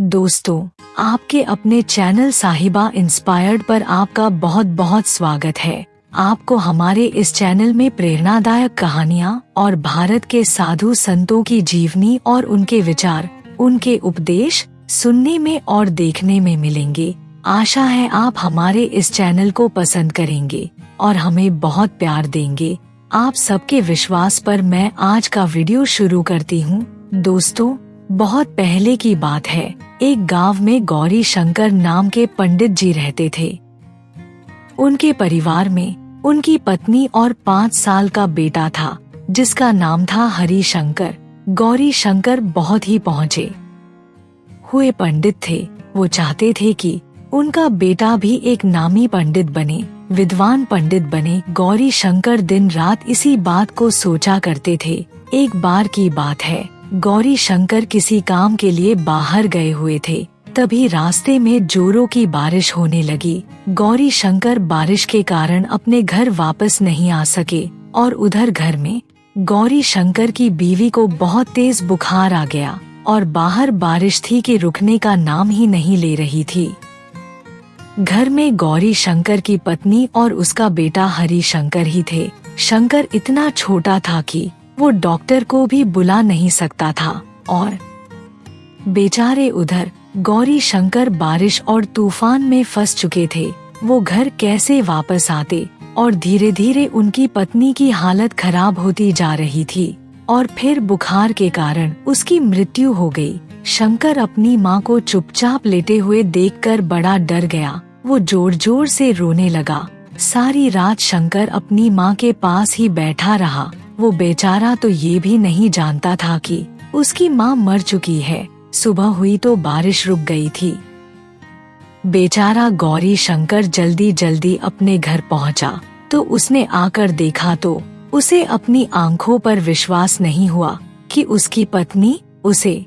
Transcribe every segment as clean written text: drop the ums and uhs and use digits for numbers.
दोस्तों, आपके अपने चैनल साहिबा इंस्पायर्ड पर आपका बहुत बहुत स्वागत है। आपको हमारे इस चैनल में प्रेरणादायक कहानियाँ और भारत के साधु संतों की जीवनी और उनके विचार, उनके उपदेश सुनने में और देखने में मिलेंगे। आशा है आप हमारे इस चैनल को पसंद करेंगे और हमें बहुत प्यार देंगे। आप सबके विश्वास पर मैं आज का वीडियो शुरू करती हूँ। दोस्तों, बहुत पहले की बात है, एक गांव में गौरी शंकर नाम के पंडित जी रहते थे। उनके परिवार में उनकी पत्नी और 5 साल का बेटा था, जिसका नाम था हरि शंकर। गौरी शंकर बहुत ही पहुँचे हुए पंडित थे। वो चाहते थे कि उनका बेटा भी एक नामी पंडित बने, विद्वान पंडित बने। गौरी शंकर दिन रात इसी बात को सोचा करते थे। एक बार की बात है, गौरी शंकर किसी काम के लिए बाहर गए हुए थे। तभी रास्ते में जोरों की बारिश होने लगी। गौरी शंकर बारिश के कारण अपने घर वापस नहीं आ सके और उधर घर में गौरी शंकर की बीवी को बहुत तेज बुखार आ गया और बाहर बारिश थी कि रुकने का नाम ही नहीं ले रही थी। घर में गौरी शंकर की पत्नी और उसका बेटा हरि शंकर ही थे। शंकर इतना छोटा था कि वो डॉक्टर को भी बुला नहीं सकता था और बेचारे उधर गौरी शंकर बारिश और तूफान में फंस चुके थे। वो घर कैसे वापस आते और धीरे धीरे उनकी पत्नी की हालत खराब होती जा रही थी और फिर बुखार के कारण उसकी मृत्यु हो गई। शंकर अपनी माँ को चुपचाप लेटे हुए देखकर बड़ा डर गया। वो जोर जोर से रोने लगा। सारी रात शंकर अपनी माँ के पास ही बैठा रहा। वो बेचारा तो ये भी नहीं जानता था कि उसकी माँ मर चुकी है। सुबह हुई तो बारिश रुक गई थी। बेचारा गौरी शंकर जल्दी जल्दी अपने घर पहुँचा तो उसने आकर देखा तो उसे अपनी आंखों पर विश्वास नहीं हुआ कि उसकी पत्नी उसे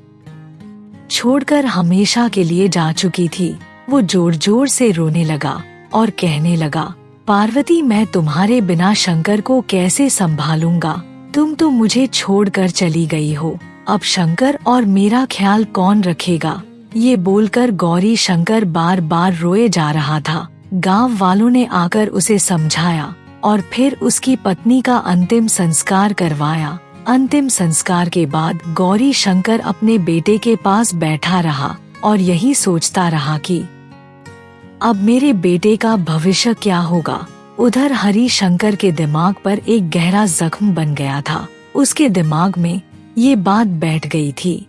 छोड़कर हमेशा के लिए जा चुकी थी। वो जोर जोर से रोने लगा और कहने लगा, पार्वती, मैं तुम्हारे बिना शंकर को कैसे संभालूंगा? तुम तो मुझे छोड़कर चली गई हो। अब शंकर और मेरा ख्याल कौन रखेगा? ये बोलकर गौरी शंकर बार बार रोए जा रहा था। गांव वालों ने आकर उसे समझाया और फिर उसकी पत्नी का अंतिम संस्कार करवाया। अंतिम संस्कार के बाद गौरी शंकर अपने बेटे के पास बैठा रहा और यही सोचता रहा कि अब मेरे बेटे का भविष्य क्या होगा। उधर हरि शंकर के दिमाग पर एक गहरा जख्म बन गया था। उसके दिमाग में ये बात बैठ गई थी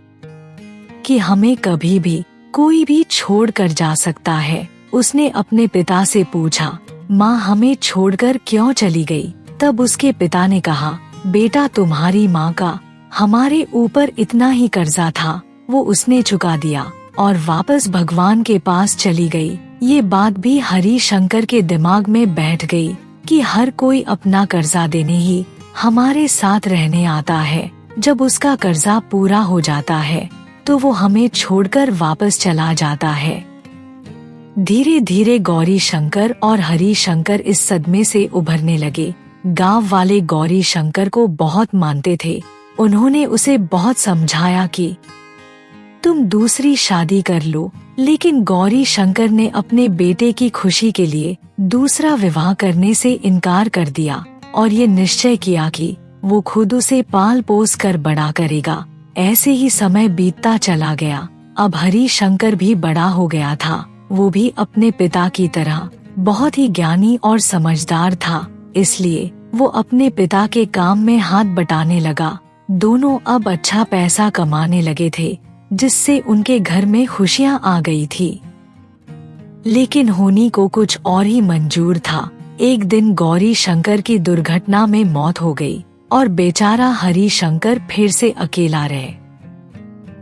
कि हमें कभी भी कोई भी छोड़ कर जा सकता है। उसने अपने पिता से पूछा, माँ हमें छोड़कर क्यों चली गई? तब उसके पिता ने कहा, बेटा, तुम्हारी माँ का हमारे ऊपर इतना ही कर्जा था, वो उसने चुका दिया और वापस भगवान के पास चली गई। ये बात भी हरि शंकर के दिमाग में बैठ गई कि हर कोई अपना कर्जा देने ही हमारे साथ रहने आता है। जब उसका कर्जा पूरा हो जाता है तो वो हमें छोड़कर वापस चला जाता है। धीरे धीरे गौरी शंकर और हरि शंकर इस सदमे से उभरने लगे। गांव वाले गौरी शंकर को बहुत मानते थे। उन्होंने उसे बहुत समझाया कि तुम दूसरी शादी कर लो, लेकिन गौरी शंकर ने अपने बेटे की खुशी के लिए दूसरा विवाह करने से इनकार कर दिया और ये निश्चय किया कि वो खुद उसे पाल पोस कर बड़ा करेगा। ऐसे ही समय बीतता चला गया। अब हरि शंकर भी बड़ा हो गया था। वो भी अपने पिता की तरह बहुत ही ज्ञानी और समझदार था, इसलिए वो अपने पिता के काम में हाथ बटाने लगा। दोनों अब अच्छा पैसा कमाने लगे थे, जिससे उनके घर में खुशियां आ गई थी। लेकिन होनी को कुछ और ही मंजूर था। एक दिन गौरी शंकर की दुर्घटना में मौत हो गई और बेचारा हरि शंकर फिर से अकेला रह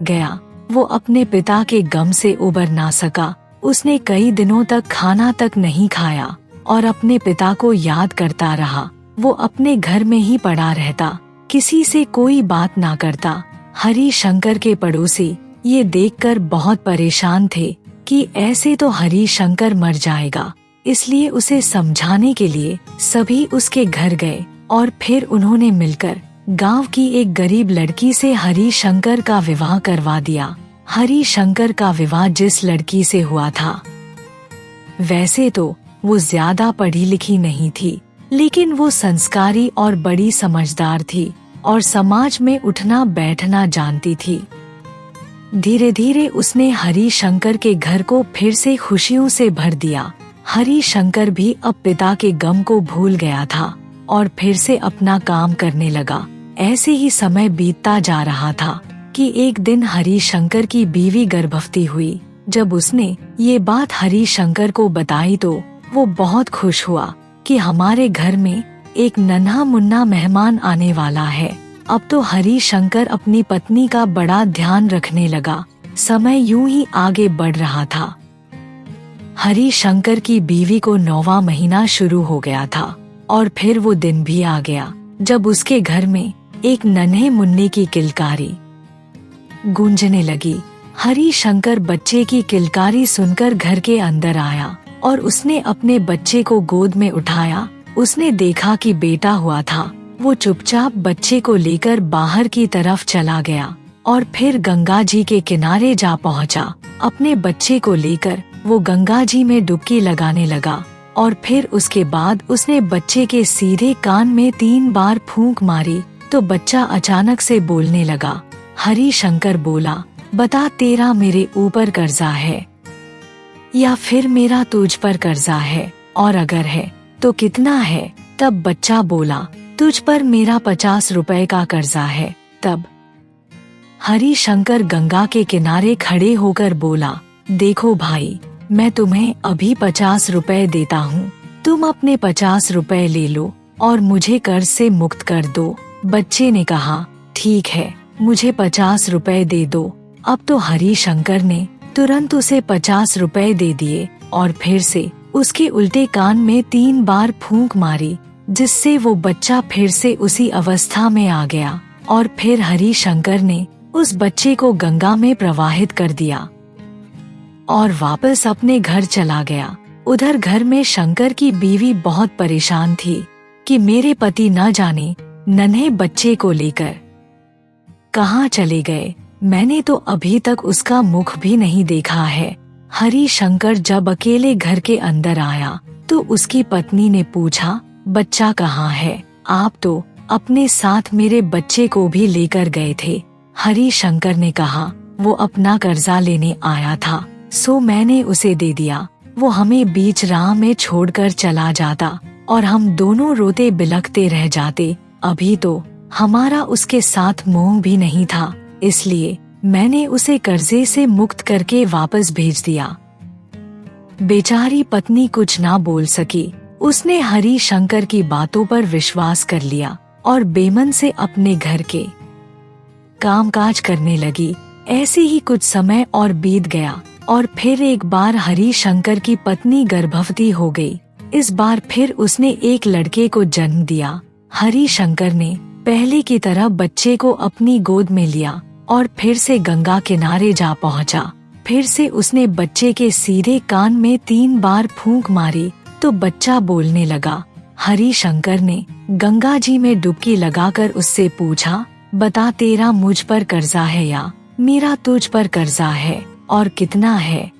गया। वो अपने पिता के गम से उबर ना सका। उसने कई दिनों तक खाना तक नहीं खाया और अपने पिता को याद करता रहा। वो अपने घर में ही पड़ा रहता, किसी से कोई बात ना करता। हरि शंकर के पड़ोसी ये देखकर बहुत परेशान थे कि ऐसे तो हरि शंकर मर जाएगा। इसलिए उसे समझाने के लिए सभी उसके घर गए और फिर उन्होंने मिलकर गांव की एक गरीब लड़की से हरि शंकर का विवाह करवा दिया। हरि शंकर का विवाह जिस लड़की से हुआ था, वैसे तो वो ज्यादा पढ़ी लिखी नहीं थी, लेकिन वो संस्कारी और बड़ी समझदार थी और समाज में उठना बैठना जानती थी। धीरे धीरे उसने हरि शंकर के घर को फिर से खुशियों से भर दिया। हरि शंकर भी अब पिता के गम को भूल गया था और फिर से अपना काम करने लगा। ऐसे ही समय बीतता जा रहा था कि एक दिन हरि शंकर की बीवी गर्भवती हुई। जब उसने ये बात हरि शंकर को बताई तो वो बहुत खुश हुआ कि हमारे घर में एक नन्हा मुन्ना मेहमान आने वाला है। अब तो हरि शंकर अपनी पत्नी का बड़ा ध्यान रखने लगा। समय यूं ही आगे बढ़ रहा था। हरि शंकर की बीवी को 9वां महीना शुरू हो गया था और फिर वो दिन भी आ गया जब उसके घर में एक नन्हे मुन्ने की किलकारी गूंजने लगी। हरि शंकर बच्चे की किलकारी सुनकर घर के अंदर आया और उसने अपने बच्चे को गोद में उठाया। उसने देखा कि बेटा हुआ था। वो चुपचाप बच्चे को लेकर बाहर की तरफ चला गया और फिर गंगा जी के किनारे जा पहुंचा। अपने बच्चे को लेकर वो गंगा जी में डुबकी लगाने लगा और फिर उसके बाद उसने बच्चे के सीधे कान में 3 बार फूंक मारी तो बच्चा अचानक से बोलने लगा। हरि शंकर बोला, बता तेरा मेरे ऊपर कर्जा है या फिर मेरा तुझ पर कर्जा है, और अगर है तो कितना है? तब बच्चा बोला, तुझ पर मेरा 50 रुपए का कर्जा है। तब हरि शंकर गंगा के किनारे खड़े होकर बोला, देखो भाई, मैं तुम्हें अभी 50 रुपए देता हूँ। तुम अपने 50 रुपए ले लो और मुझे कर्ज से मुक्त कर दो। बच्चे ने कहा, ठीक है, मुझे 50 रुपए दे दो। अब तो हरि शंकर ने तुरंत उसे 50 रुपए दे दिए और फिर से उसके उल्टे कान में 3 बार फूंक मारी, जिससे वो बच्चा फिर से उसी अवस्था में आ गया और फिर हरि शंकर ने उस बच्चे को गंगा में प्रवाहित कर दिया और वापस अपने घर चला गया। उधर घर में शंकर की बीवी बहुत परेशान थी कि मेरे पति न जाने नन्हे बच्चे को लेकर कहाँ चले गए। मैंने तो अभी तक उसका मुख भी नहीं देखा है। हरि शंकर जब अकेले घर के अंदर आया तो उसकी पत्नी ने पूछा, बच्चा कहाँ है? आप तो अपने साथ मेरे बच्चे को भी लेकर गए थे। हरि शंकर ने कहा, वो अपना कर्जा लेने आया था, सो मैंने उसे दे दिया। वो हमें बीच राह में छोड़कर चला जाता और हम दोनों रोते बिलखते रह जाते। अभी तो हमारा उसके साथ मोह भी नहीं था, इसलिए मैंने उसे कर्जे से मुक्त करके वापस भेज दिया। बेचारी पत्नी कुछ ना बोल सकी। उसने हरि शंकर की बातों पर विश्वास कर लिया और बेमन से अपने घर के कामकाज करने लगी। ऐसे ही कुछ समय और बीत गया और फिर एक बार हरि शंकर की पत्नी गर्भवती हो गई। इस बार फिर उसने एक लड़के को जन्म दिया। हरि शंकर ने पहले की तरह बच्चे को अपनी गोद में लिया और फिर से गंगा किनारे जा पहुंचा। फिर से उसने बच्चे के सीधे कान में 3 बार फूंक मारी तो बच्चा बोलने लगा। हरि शंकर ने गंगा जी में डुबकी लगाकर उससे पूछा, बता तेरा मुझ पर कर्जा है या मेरा तुझ पर कर्जा है, और कितना है?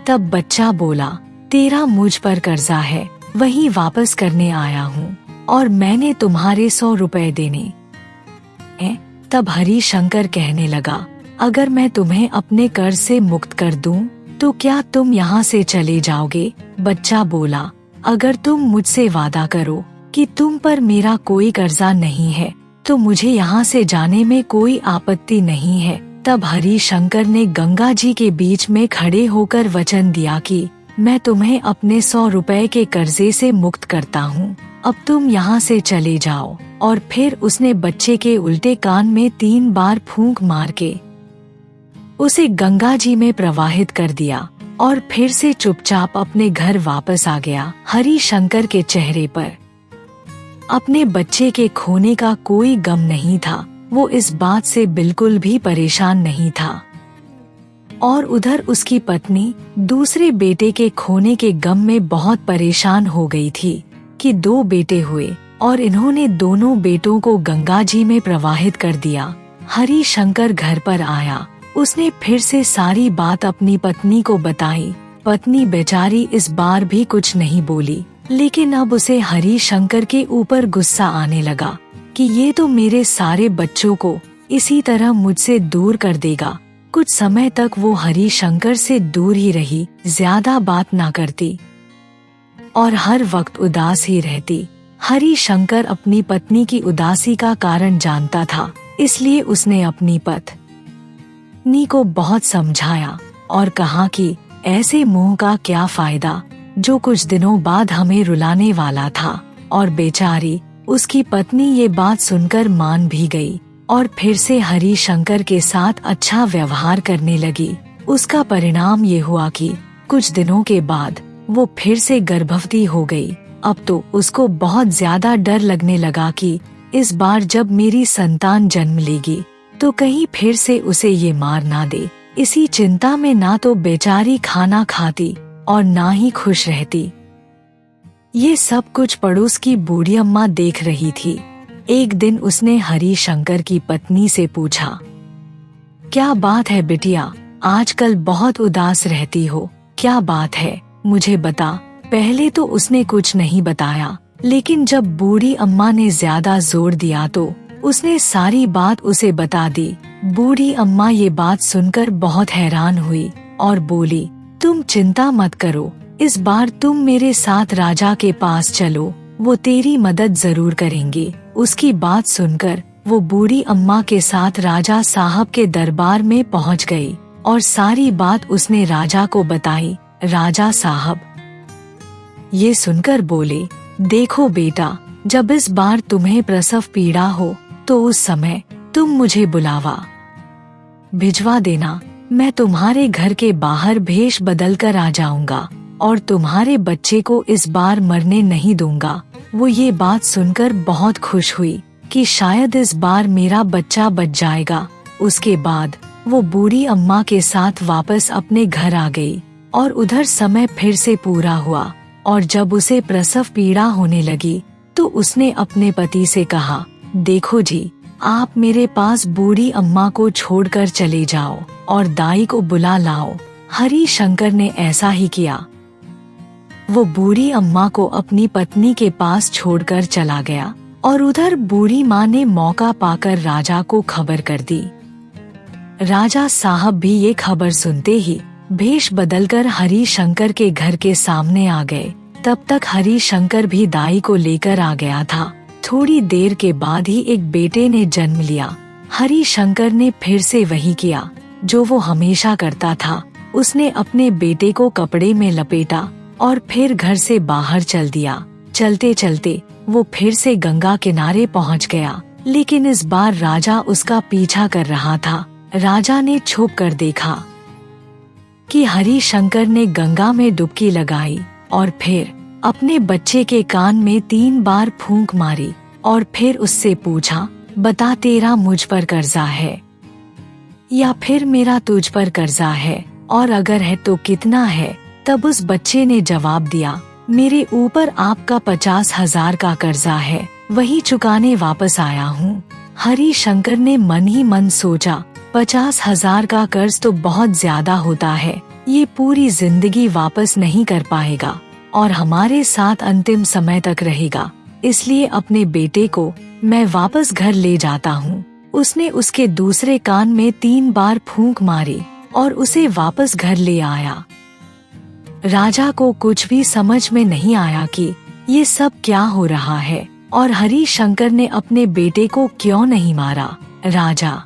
तब बच्चा बोला, तेरा मुझ पर कर्जा है, वही वापस करने आया हूँ और मैंने तुम्हारे 100 रुपए देने हैं। तब हरि शंकर कहने लगा, अगर मैं तुम्हें अपने कर्ज से मुक्त कर दूं, तो क्या तुम यहाँ से चले जाओगे? बच्चा बोला, अगर तुम मुझसे वादा करो कि तुम पर मेरा कोई कर्जा नहीं है तो मुझे यहाँ से जाने में कोई आपत्ति नहीं है। तब हरि शंकर ने गंगा जी के बीच में खड़े होकर वचन दिया कि मैं तुम्हें अपने 100 रुपए के कर्जे से मुक्त करता हूँ, अब तुम यहाँ से चले जाओ। और फिर उसने बच्चे के उल्टे कान में 3 बार फूंक मार के उसे गंगा जी में प्रवाहित कर दिया और फिर से चुपचाप अपने घर वापस आ गया। हरि शंकर के चेहरे पर अपने बच्चे के खोने का कोई गम नहीं था। वो इस बात से बिल्कुल भी परेशान नहीं था। और उधर उसकी पत्नी दूसरे बेटे के खोने के गम में बहुत परेशान हो गई थी कि 2 बेटे हुए और इन्होंने दोनों बेटों को गंगा जी में प्रवाहित कर दिया। हरि शंकर घर पर आया उसने फिर से सारी बात अपनी पत्नी को बताई। पत्नी बेचारी इस बार भी कुछ नहीं बोली, लेकिन अब उसे हरि शंकर के ऊपर गुस्सा आने लगा कि ये तो मेरे सारे बच्चों को इसी तरह मुझसे दूर कर देगा। कुछ समय तक वो हरि शंकर से दूर ही रही, ज्यादा बात ना करती और हर वक्त उदास ही रहती। हरि शंकर अपनी पत्नी की उदासी का कारण जानता था, इसलिए उसने अपनी पत्नी को बहुत समझाया और कहा कि ऐसे मोह का क्या फायदा जो कुछ दिनों बाद हमें रुलाने वाला था। और बेचारी उसकी पत्नी ये बात सुनकर मान भी गई और फिर से हरि शंकर के साथ अच्छा व्यवहार करने लगी। उसका परिणाम ये हुआ कि कुछ दिनों के बाद वो फिर से गर्भवती हो गई। अब तो उसको बहुत ज्यादा डर लगने लगा कि इस बार जब मेरी संतान जन्म लेगी तो कहीं फिर से उसे ये मार ना दे। इसी चिंता में ना तो बेचारी खाना खाती और ना ही खुश रहती। ये सब कुछ पड़ोस की बूढ़ी अम्मा देख रही थी। एक दिन उसने हरि शंकर की पत्नी से पूछा, क्या बात है बिटिया, आजकल बहुत उदास रहती हो, क्या बात है, मुझे बता। पहले तो उसने कुछ नहीं बताया, लेकिन जब बूढ़ी अम्मा ने ज्यादा जोर दिया तो उसने सारी बात उसे बता दी। बूढ़ी अम्मा ये बात सुनकर बहुत हैरान हुई और बोली, तुम चिंता मत करो, इस बार तुम मेरे साथ राजा के पास चलो, वो तेरी मदद जरूर करेंगे। उसकी बात सुनकर वो बूढ़ी अम्मा के साथ राजा साहब के दरबार में पहुंच गई और सारी बात उसने राजा को बताई। राजा साहब ये सुनकर बोले, देखो बेटा, जब इस बार तुम्हें प्रसव पीड़ा हो तो उस समय तुम मुझे बुलावा भिजवा देना, मैं तुम्हारे घर के बाहर भेष बदल कर आ जाऊंगा और तुम्हारे बच्चे को इस बार मरने नहीं दूंगा। वो ये बात सुनकर बहुत खुश हुई कि शायद इस बार मेरा बच्चा बच जाएगा। उसके बाद वो बूढ़ी अम्मा के साथ वापस अपने घर आ गई और उधर समय फिर से पूरा हुआ और जब उसे प्रसव पीड़ा होने लगी तो उसने अपने पति से कहा, देखो जी, आप मेरे पास बूढ़ी अम्मा को छोड़कर चले जाओ और दाई को बुला लाओ। हरि शंकर ने ऐसा ही किया। वो बूढ़ी अम्मा को अपनी पत्नी के पास छोड़कर चला गया और उधर बूढ़ी माँ ने मौका पाकर राजा को खबर कर दी। राजा साहब भी ये खबर सुनते ही भेष बदलकर हरि शंकर के घर के सामने आ गए। तब तक हरि शंकर भी दाई को लेकर आ गया था। थोड़ी देर के बाद ही एक बेटे ने जन्म लिया। हरि शंकर ने फिर से वही किया जो वो हमेशा करता था। उसने अपने बेटे को कपड़े में लपेटा और फिर घर से बाहर चल दिया। चलते चलते वो फिर से गंगा किनारे पहुंच गया, लेकिन इस बार राजा उसका पीछा कर रहा था। राजा ने छुप कर देखा कि हरि शंकर ने गंगा में डुबकी लगाई और फिर अपने बच्चे के कान में 3 बार फूंक मारी और फिर उससे पूछा, बता, तेरा मुझ पर कर्जा है या फिर मेरा तुझ पर कर्जा है, और अगर है तो कितना है? तब उस बच्चे ने जवाब दिया, मेरे ऊपर आपका 50,000 का कर्जा है, वही चुकाने वापस आया हूँ। हरि शंकर ने मन ही मन सोचा, 50,000 का कर्ज तो बहुत ज्यादा होता है, ये पूरी जिंदगी वापस नहीं कर पाएगा और हमारे साथ अंतिम समय तक रहेगा, इसलिए अपने बेटे को मैं वापस घर ले जाता हूँ। उसने उसके दूसरे कान में 3 बार फूंक मारी और उसे वापस घर ले आया। राजा को कुछ भी समझ में नहीं आया कि ये सब क्या हो रहा है और हरि शंकर ने अपने बेटे को क्यों नहीं मारा। राजा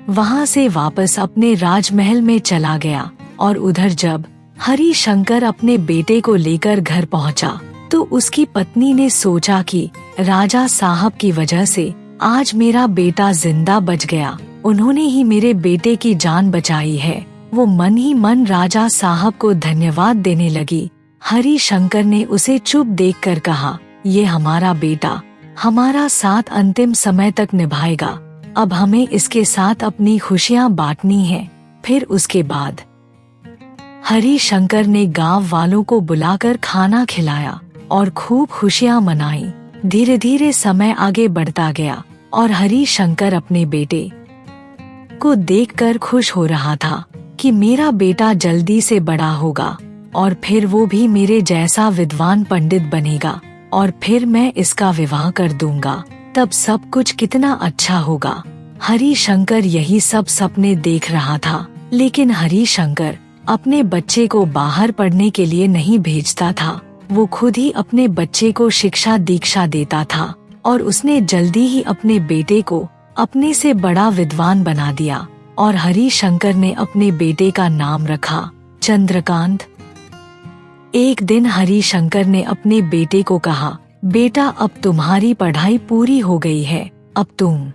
वहाँ से वापस अपने राजमहल में चला गया और उधर जब हरि शंकर अपने बेटे को लेकर घर पहुँचा तो उसकी पत्नी ने सोचा कि राजा साहब की वजह से आज मेरा बेटा जिंदा बच गया, उन्होंने ही मेरे बेटे की जान बचाई है। वो मन ही मन राजा साहब को धन्यवाद देने लगी। हरि शंकर ने उसे चुप देखकर कहा, ये हमारा बेटा हमारा साथ अंतिम समय तक निभाएगा, अब हमें इसके साथ अपनी खुशियाँ बांटनी है। फिर उसके बाद हरि शंकर ने गांव वालों को बुलाकर खाना खिलाया और खूब खुशियाँ मनाई। धीरे धीरे समय आगे बढ़ता गया और हरि शंकर अपने बेटे को देखकर खुश हो रहा था कि मेरा बेटा जल्दी से बड़ा होगा और फिर वो भी मेरे जैसा विद्वान पंडित बनेगा और फिर मैं इसका विवाह कर दूंगा, तब सब कुछ कितना अच्छा होगा। हरि शंकर यही सब सपने देख रहा था, लेकिन हरि शंकर अपने बच्चे को बाहर पढ़ने के लिए नहीं भेजता था। वो खुद ही अपने बच्चे को शिक्षा दीक्षा देता था और उसने जल्दी ही अपने बेटे को अपने से बड़ा विद्वान बना दिया और हरि शंकर ने अपने बेटे का नाम रखा चंद्रकांत। एक दिन हरि शंकर ने अपने बेटे को कहा, बेटा अब तुम्हारी पढ़ाई पूरी हो गई है, अब तुम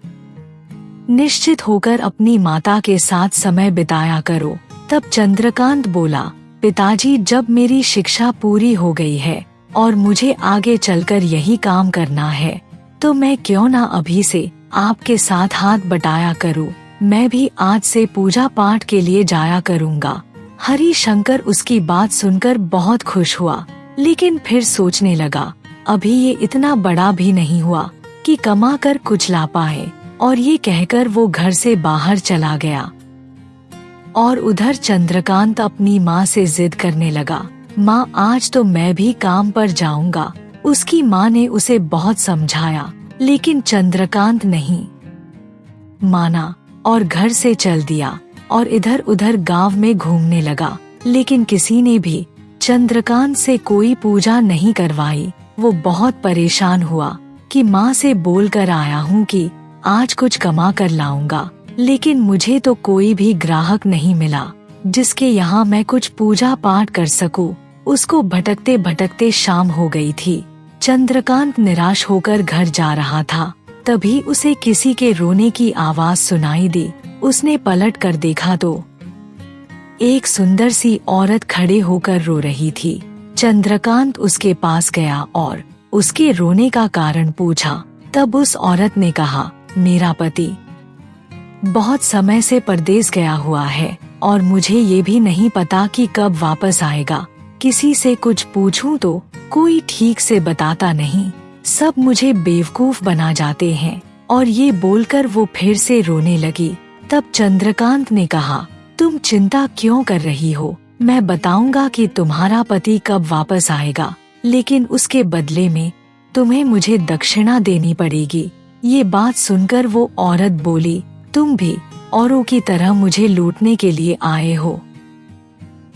निश्चित होकर अपनी माता के साथ समय बिताया करो। तब चंद्रकांत बोला, पिताजी जब मेरी शिक्षा पूरी हो गई है और मुझे आगे चलकर यही काम करना है तो मैं क्यों ना अभी से आपके साथ हाथ बटाया करूं। मैं भी आज से पूजा पाठ के लिए जाया करूंगा। हरि शंकर उसकी बात सुनकर बहुत खुश हुआ, लेकिन फिर सोचने लगा, अभी ये इतना बड़ा भी नहीं हुआ कि कमा कर कुछ ला पाए, और ये कहकर वो घर से बाहर चला गया। और उधर चंद्रकांत अपनी माँ से जिद करने लगा, माँ आज तो मैं भी काम पर जाऊंगा। उसकी माँ ने उसे बहुत समझाया, लेकिन चंद्रकांत नहीं माना और घर से चल दिया और इधर उधर गांव में घूमने लगा, लेकिन किसी ने भी चंद्रकांत से कोई पूजा नहीं करवाई। वो बहुत परेशान हुआ कि माँ से बोल कर आया हूँ कि आज कुछ कमा कर लाऊंगा, लेकिन मुझे तो कोई भी ग्राहक नहीं मिला जिसके यहाँ मैं कुछ पूजा पाठ कर सकूं। उसको भटकते भटकते शाम हो गई थी। चंद्रकांत निराश होकर घर जा रहा था, तभी उसे किसी के रोने की आवाज सुनाई दी। उसने पलट कर देखा तो एक सुंदर सी औरत खड़े होकर रो रही थी। चंद्रकांत उसके पास गया और उसके रोने का कारण पूछा। तब उस औरत ने कहा, मेरा पति बहुत समय से परदेस गया हुआ है और मुझे ये भी नहीं पता कि कब वापस आएगा। किसी से कुछ पूछूं तो कोई ठीक से बताता नहीं, सब मुझे बेवकूफ बना जाते हैं। और ये बोलकर वो फिर से रोने लगी। तब चंद्रकांत ने कहा, तुम चिंता क्यों कर रही हो, मैं बताऊंगा कि तुम्हारा पति कब वापस आएगा, लेकिन उसके बदले में तुम्हें मुझे दक्षिणा देनी पड़ेगी। ये बात सुनकर वो औरत बोली, तुम भी औरों की तरह मुझे लूटने के लिए आए हो।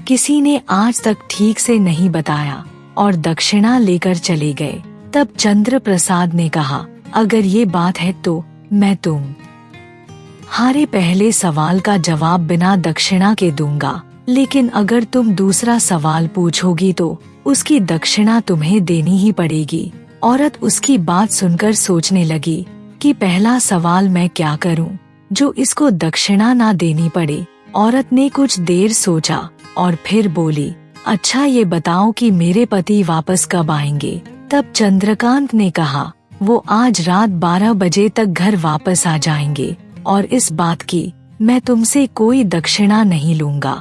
किसी ने आज तक ठीक से नहीं बताया और दक्षिणा लेकर चले गए। तब चंद्र प्रसाद ने कहा, अगर ये बात है तो मैं तुम्हारे पहले सवाल का जवाब बिना दक्षिणा के दूंगा, लेकिन अगर तुम दूसरा सवाल पूछोगी तो उसकी दक्षिणा तुम्हें देनी ही पड़ेगी। औरत उसकी बात सुनकर सोचने लगी कि पहला सवाल मैं क्या करूं जो इसको दक्षिणा ना देनी पड़े। औरत ने कुछ देर सोचा और फिर बोली, अच्छा ये बताओ कि मेरे पति वापस कब आएंगे। तब चंद्रकांत ने कहा, वो आज रात 12 बजे तक घर वापस आ जाएंगे और इस बात की मैं तुमसे कोई दक्षिणा नहीं लूंगा।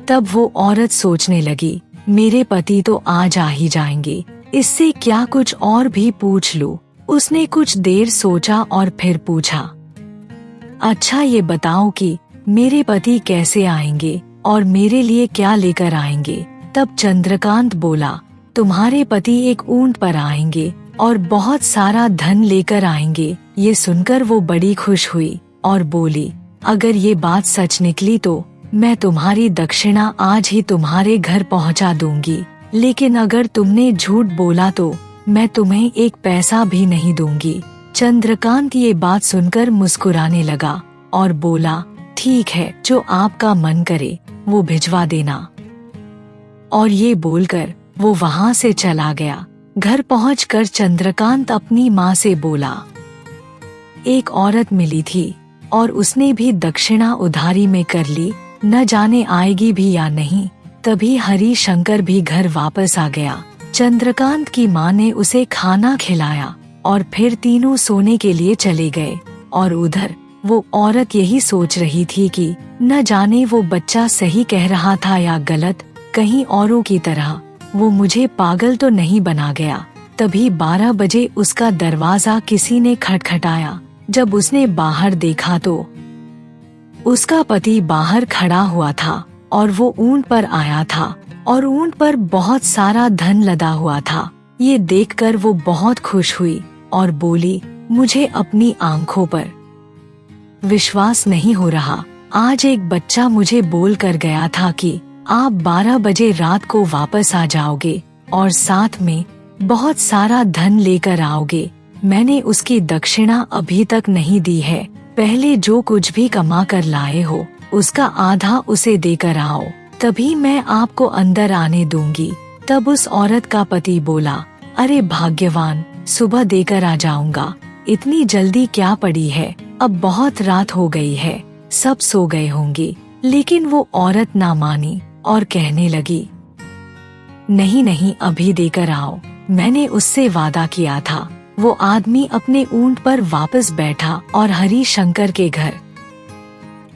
तब वो औरत सोचने लगी, मेरे पति तो आज आ ही जाएंगे, इससे क्या कुछ और भी पूछ लूं। उसने कुछ देर सोचा और फिर पूछा, अच्छा ये बताओ कि मेरे पति कैसे आएंगे और मेरे लिए क्या लेकर आएंगे। तब चंद्रकांत बोला, तुम्हारे पति एक ऊंट पर आएंगे और बहुत सारा धन लेकर आएंगे। ये सुनकर वो बड़ी खुश हुई और बोली, अगर ये बात सच निकली तो मैं तुम्हारी दक्षिणा आज ही तुम्हारे घर पहुंचा दूंगी, लेकिन अगर तुमने झूठ बोला तो मैं तुम्हें एक पैसा भी नहीं दूंगी। चंद्रकांत ये बात सुनकर मुस्कुराने लगा और बोला, ठीक है, जो आपका मन करे वो भिजवा देना। और ये बोलकर वो वहाँ से चला गया। घर पहुंचकर चंद्रकांत अपनी माँ से बोला, एक औरत मिली थी और उसने भी दक्षिणा उधारी में कर ली, न जाने आएगी भी या नहीं। तभी हरि शंकर भी घर वापस आ गया। चंद्रकांत की माँ ने उसे खाना खिलाया और फिर तीनों सोने के लिए चले गए। और उधर वो औरत यही सोच रही थी कि न जाने वो बच्चा सही कह रहा था या गलत, कहीं औरों की तरह वो मुझे पागल तो नहीं बना गया। तभी 12 बजे उसका दरवाजा किसी ने खटखटाया। जब उसने बाहर देखा तो उसका पति बाहर खड़ा हुआ था और वो ऊंट पर आया था और ऊंट पर बहुत सारा धन लदा हुआ था। ये देखकर वो बहुत खुश हुई और बोली, मुझे अपनी आंखों पर विश्वास नहीं हो रहा। आज एक बच्चा मुझे बोल कर गया था कि आप 12 बजे रात को वापस आ जाओगे और साथ में बहुत सारा धन लेकर आओगे। मैंने उसकी दक्षिणा अभी तक नहीं दी है। पहले जो कुछ भी कमा कर लाए हो उसका आधा उसे देकर आओ, तभी मैं आपको अंदर आने दूंगी। तब उस औरत का पति बोला, अरे भाग्यवान, सुबह देकर आ जाऊंगा। इतनी जल्दी क्या पड़ी है, अब बहुत रात हो गई है, सब सो गए होंगे। लेकिन वो औरत ना मानी और कहने लगी, नहीं नहीं, अभी देकर आओ, मैंने उससे वादा किया था। वो आदमी अपने ऊंट पर वापस बैठा और हरि शंकर के घर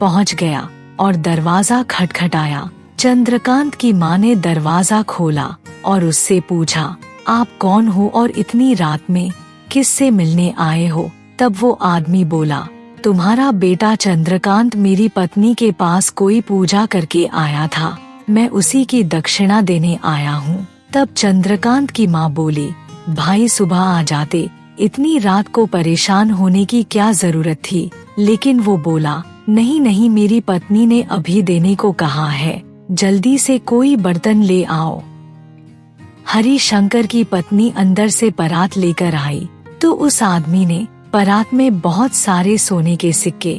पहुंच गया और दरवाजा खटखटाया। चंद्रकांत की माँ ने दरवाजा खोला और उससे पूछा, आप कौन हो और इतनी रात में किससे मिलने आए हो? तब वो आदमी बोला, तुम्हारा बेटा चंद्रकांत मेरी पत्नी के पास कोई पूजा करके आया था, मैं उसी की दक्षिणा देने आया हूँ। तब चंद्रकांत की माँ बोली, भाई सुबह आ जाते, इतनी रात को परेशान होने की क्या जरूरत थी? लेकिन वो बोला, नहीं नहीं, मेरी पत्नी ने अभी देने को कहा है, जल्दी से कोई बर्तन ले आओ। हरि शंकर की पत्नी अंदर से परात लेकर आई तो उस आदमी ने परात में बहुत सारे सोने के सिक्के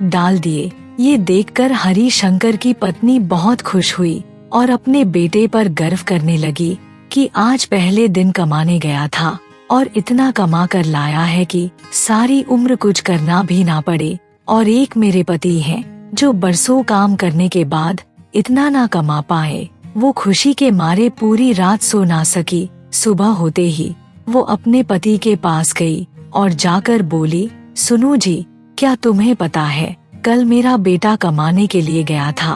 डाल दिए। ये देखकर हरि शंकर की पत्नी बहुत खुश हुई और अपने बेटे पर गर्व करने लगी कि आज पहले दिन कमाने गया था और इतना कमा कर लाया है कि सारी उम्र कुछ करना भी ना पड़े। और एक मेरे पति हैं जो बरसों काम करने के बाद इतना ना कमा पाए। वो खुशी के मारे पूरी रात सो ना सकी। सुबह होते ही वो अपने पति के पास गई और जाकर बोली, सुनो जी, क्या तुम्हें पता है, कल मेरा बेटा कमाने के लिए गया था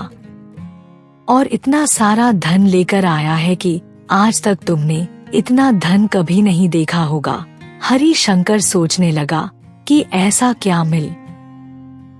और इतना सारा धन लेकर आया है कि आज तक तुमने इतना धन कभी नहीं देखा होगा। हरि शंकर सोचने लगा कि ऐसा क्या मिल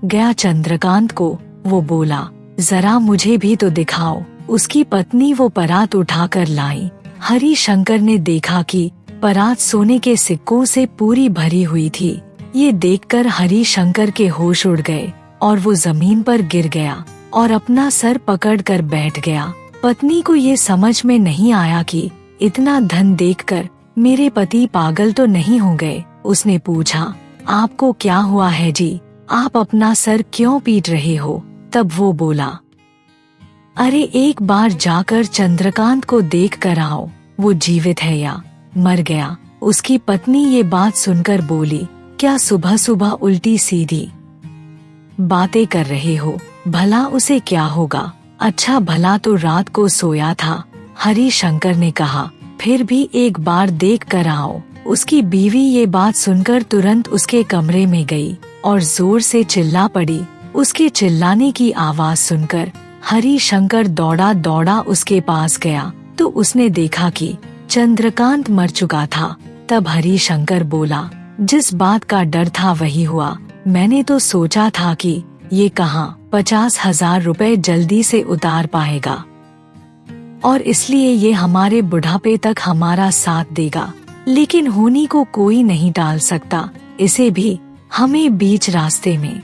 गया चंद्रकांत को। वो बोला, जरा मुझे भी तो दिखाओ। उसकी पत्नी वो परात उठाकर लाई। हरि शंकर ने देखा कि परात सोने के सिक्कों से पूरी भरी हुई थी। ये देखकर हरि शंकर के होश उड़ गए और वो जमीन पर गिर गया और अपना सर पकड़कर बैठ गया। पत्नी को ये समझ में नहीं आया कि इतना धन देखकर मेरे पति पागल तो नहीं हो गए। उसने पूछा, आपको क्या हुआ है जी, आप अपना सर क्यों पीट रहे हो? तब वो बोला, अरे एक बार जाकर चंद्रकांत को देख कर आओ, वो जीवित है या मर गया। उसकी पत्नी ये बात सुनकर बोली, क्या सुबह सुबह उल्टी सीधी बातें कर रहे हो? भला उसे क्या होगा? अच्छा भला तो रात को सोया था। हरि शंकर ने कहा, फिर भी एक बार देख कर आओ। उसकी बीवी ये बात सुनकर तुरंत उसके कमरे में गई और जोर से चिल्ला पड़ी। उसके चिल्लाने की आवाज सुनकर हरि शंकर दौड़ा दौड़ा उसके पास गया तो उसने देखा कि चंद्रकांत मर चुका था। तब हरि शंकर बोला, जिस बात का डर था वही हुआ। मैंने तो सोचा था कि ये कहाँ 50,000 रुपए जल्दी से उतार पाएगा और इसलिए ये हमारे बुढ़ापे तक हमारा साथ देगा, लेकिन होनी को कोई नहीं टाल सकता। इसे भी हमें बीच रास्ते में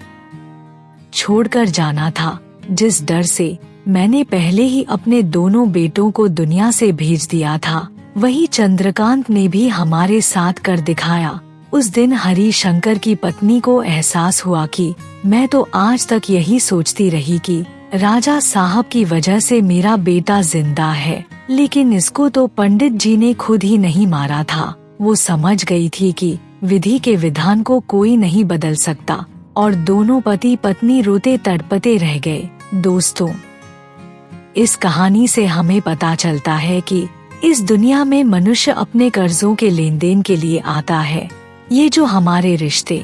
छोड़कर जाना था। जिस डर से मैंने पहले ही अपने दोनों बेटों को दुनिया से भेज दिया था, वही चंद्रकांत ने भी हमारे साथ कर दिखाया। उस दिन हरि शंकर की पत्नी को एहसास हुआ कि मैं तो आज तक यही सोचती रही कि राजा साहब की वजह से मेरा बेटा जिंदा है, लेकिन इसको तो पंडित जी ने खुद ही नहीं मारा था। वो समझ गई थी कि विधि के विधान को कोई नहीं बदल सकता और दोनों पति पत्नी रोते तड़पते रह गए। दोस्तों, इस कहानी से हमें पता चलता है कि इस दुनिया में मनुष्य अपने कर्जों के लेन देन के लिए आता है। ये जो हमारे रिश्ते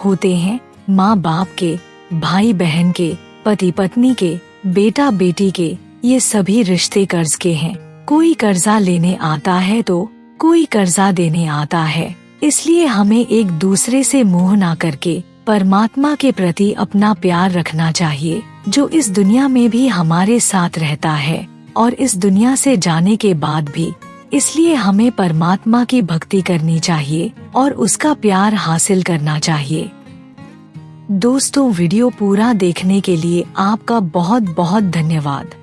होते हैं, माँ बाप के, भाई बहन के, पति पत्नी के, बेटा बेटी के, ये सभी रिश्ते कर्ज के हैं। कोई कर्जा लेने आता है तो कोई कर्जा देने आता है। इसलिए हमें एक दूसरे से मोह ना करके परमात्मा के प्रति अपना प्यार रखना चाहिए, जो इस दुनिया में भी हमारे साथ रहता है और इस दुनिया से जाने के बाद भी। इसलिए हमें परमात्मा की भक्ति करनी चाहिए और उसका प्यार हासिल करना चाहिए। दोस्तों, वीडियो पूरा देखने के लिए आपका बहुत बहुत धन्यवाद।